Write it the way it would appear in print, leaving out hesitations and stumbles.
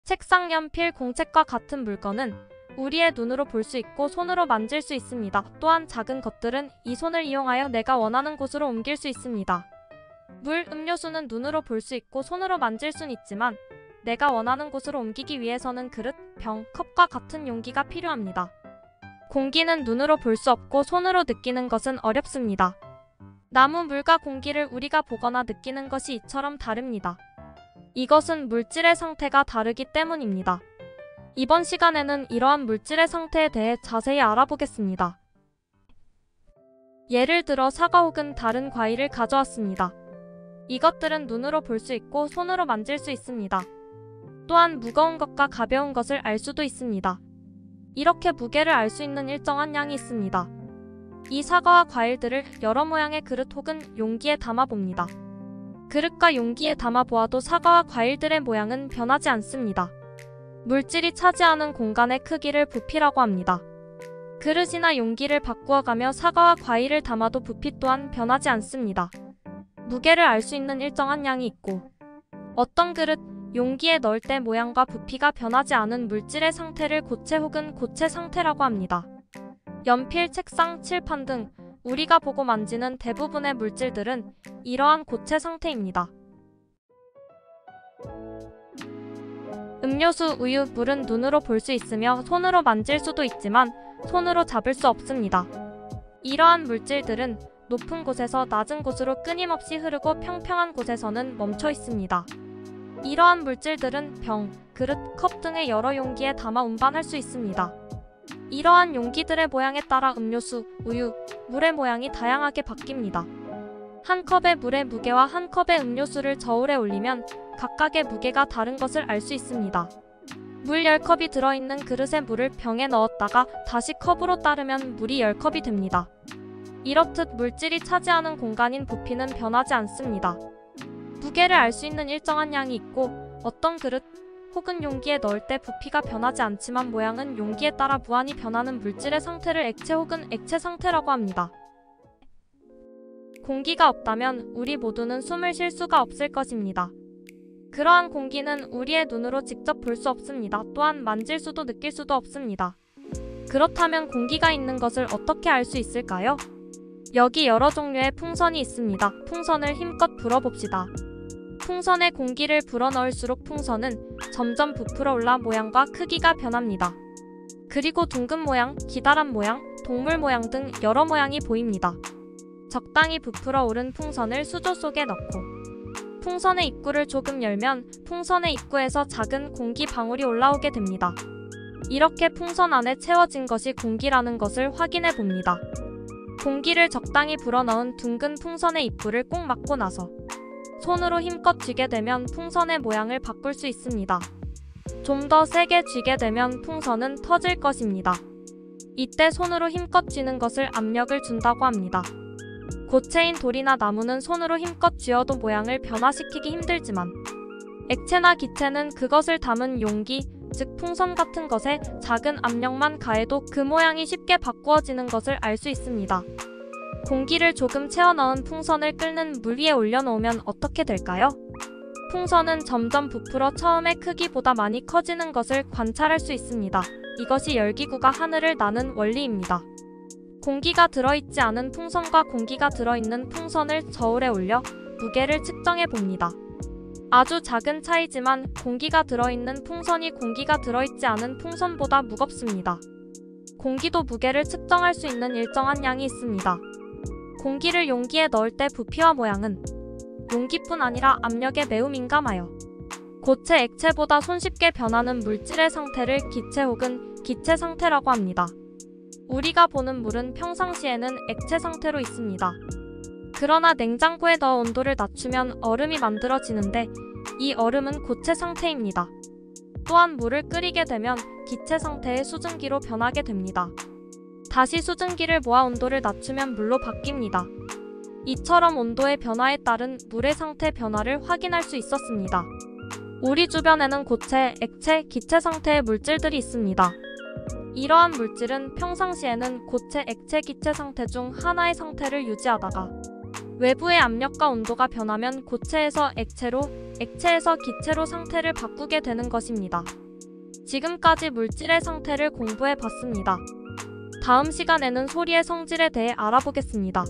책상, 연필, 공책과 같은 물건은 우리의 눈으로 볼 수 있고 손으로 만질 수 있습니다. 또한 작은 것들은 이 손을 이용하여 내가 원하는 곳으로 옮길 수 있습니다. 물, 음료수는 눈으로 볼 수 있고 손으로 만질 순 있지만 내가 원하는 곳으로 옮기기 위해서는 그릇, 병, 컵과 같은 용기가 필요합니다. 공기는 눈으로 볼 수 없고 손으로 느끼는 것은 어렵습니다. 나무, 물과 공기를 우리가 보거나 느끼는 것이 이처럼 다릅니다. 이것은 물질의 상태가 다르기 때문입니다. 이번 시간에는 이러한 물질의 상태에 대해 자세히 알아보겠습니다. 예를 들어 사과 혹은 다른 과일을 가져왔습니다. 이것들은 눈으로 볼 수 있고 손으로 만질 수 있습니다. 또한 무거운 것과 가벼운 것을 알 수도 있습니다. 이렇게 무게를 알 수 있는 일정한 양이 있습니다. 이 사과와 과일들을 여러 모양의 그릇 혹은 용기에 담아봅니다. 그릇과 용기에 담아보아도 사과와 과일들의 모양은 변하지 않습니다. 물질이 차지하는 공간의 크기를 부피라고 합니다. 그릇이나 용기를 바꾸어가며 사과와 과일을 담아도 부피 또한 변하지 않습니다. 무게를 알 수 있는 일정한 양이 있고 어떤 그릇, 용기에 넣을 때 모양과 부피가 변하지 않은 물질의 상태를 고체 혹은 고체 상태라고 합니다. 연필, 책상, 칠판 등 우리가 보고 만지는 대부분의 물질들은 이러한 고체 상태입니다. 음료수, 우유, 물은 눈으로 볼 수 있으며 손으로 만질 수도 있지만 손으로 잡을 수 없습니다. 이러한 물질들은 높은 곳에서 낮은 곳으로 끊임없이 흐르고 평평한 곳에서는 멈춰 있습니다. 이러한 물질들은 병, 그릇, 컵 등의 여러 용기에 담아 운반할 수 있습니다. 이러한 용기들의 모양에 따라 음료수, 우유, 물의 모양이 다양하게 바뀝니다. 한 컵의 물의 무게와 한 컵의 음료수를 저울에 올리면 각각의 무게가 다른 것을 알 수 있습니다. 물 10컵이 들어있는 그릇에 물을 병에 넣었다가 다시 컵으로 따르면 물이 10컵이 됩니다. 이렇듯 물질이 차지하는 공간인 부피는 변하지 않습니다. 무게를 알 수 있는 일정한 양이 있고 어떤 그릇 혹은 용기에 넣을 때 부피가 변하지 않지만 모양은 용기에 따라 무한히 변하는 물질의 상태를 액체 혹은 액체 상태라고 합니다. 공기가 없다면 우리 모두는 숨을 쉴 수가 없을 것입니다. 그러한 공기는 우리의 눈으로 직접 볼 수 없습니다. 또한 만질 수도 느낄 수도 없습니다. 그렇다면 공기가 있는 것을 어떻게 알 수 있을까요? 여기 여러 종류의 풍선이 있습니다. 풍선을 힘껏 불어봅시다. 풍선에 공기를 불어넣을수록 풍선은 점점 부풀어 올라 모양과 크기가 변합니다. 그리고 둥근 모양, 기다란 모양, 동물 모양 등 여러 모양이 보입니다. 적당히 부풀어 오른 풍선을 수조 속에 넣고 풍선의 입구를 조금 열면 풍선의 입구에서 작은 공기 방울이 올라오게 됩니다. 이렇게 풍선 안에 채워진 것이 공기라는 것을 확인해 봅니다. 공기를 적당히 불어넣은 둥근 풍선의 입구를 꼭 막고 나서 손으로 힘껏 쥐게 되면 풍선의 모양을 바꿀 수 있습니다. 좀 더 세게 쥐게 되면 풍선은 터질 것입니다. 이때 손으로 힘껏 쥐는 것을 압력을 준다고 합니다. 고체인 돌이나 나무는 손으로 힘껏 쥐어도 모양을 변화시키기 힘들지만 액체나 기체는 그것을 담은 용기, 즉 풍선 같은 것에 작은 압력만 가해도 그 모양이 쉽게 바꾸어지는 것을 알 수 있습니다. 공기를 조금 채워 넣은 풍선을 끓는 물 위에 올려놓으면 어떻게 될까요? 풍선은 점점 부풀어 처음의 크기보다 많이 커지는 것을 관찰할 수 있습니다. 이것이 열기구가 하늘을 나는 원리입니다. 공기가 들어있지 않은 풍선과 공기가 들어있는 풍선을 저울에 올려 무게를 측정해 봅니다. 아주 작은 차이지만 공기가 들어있는 풍선이 공기가 들어있지 않은 풍선보다 무겁습니다. 공기도 무게를 측정할 수 있는 일정한 양이 있습니다. 공기를 용기에 넣을 때 부피와 모양은 용기뿐 아니라 압력에 매우 민감하여 고체, 액체보다 손쉽게 변하는 물질의 상태를 기체 혹은 기체 상태라고 합니다. 우리가 보는 물은 평상시에는 액체 상태로 있습니다. 그러나 냉장고에 넣어 온도를 낮추면 얼음이 만들어지는데 이 얼음은 고체 상태입니다. 또한 물을 끓이게 되면 기체 상태의 수증기로 변하게 됩니다. 다시 수증기를 모아 온도를 낮추면 물로 바뀝니다. 이처럼 온도의 변화에 따른 물의 상태 변화를 확인할 수 있었습니다. 우리 주변에는 고체, 액체, 기체 상태의 물질들이 있습니다. 이러한 물질은 평상시에는 고체, 액체, 기체 상태 중 하나의 상태를 유지하다가 외부의 압력과 온도가 변하면 고체에서 액체로, 액체에서 기체로 상태를 바꾸게 되는 것입니다. 지금까지 물질의 상태를 공부해 봤습니다. 다음 시간에는 소리의 성질에 대해 알아보겠습니다.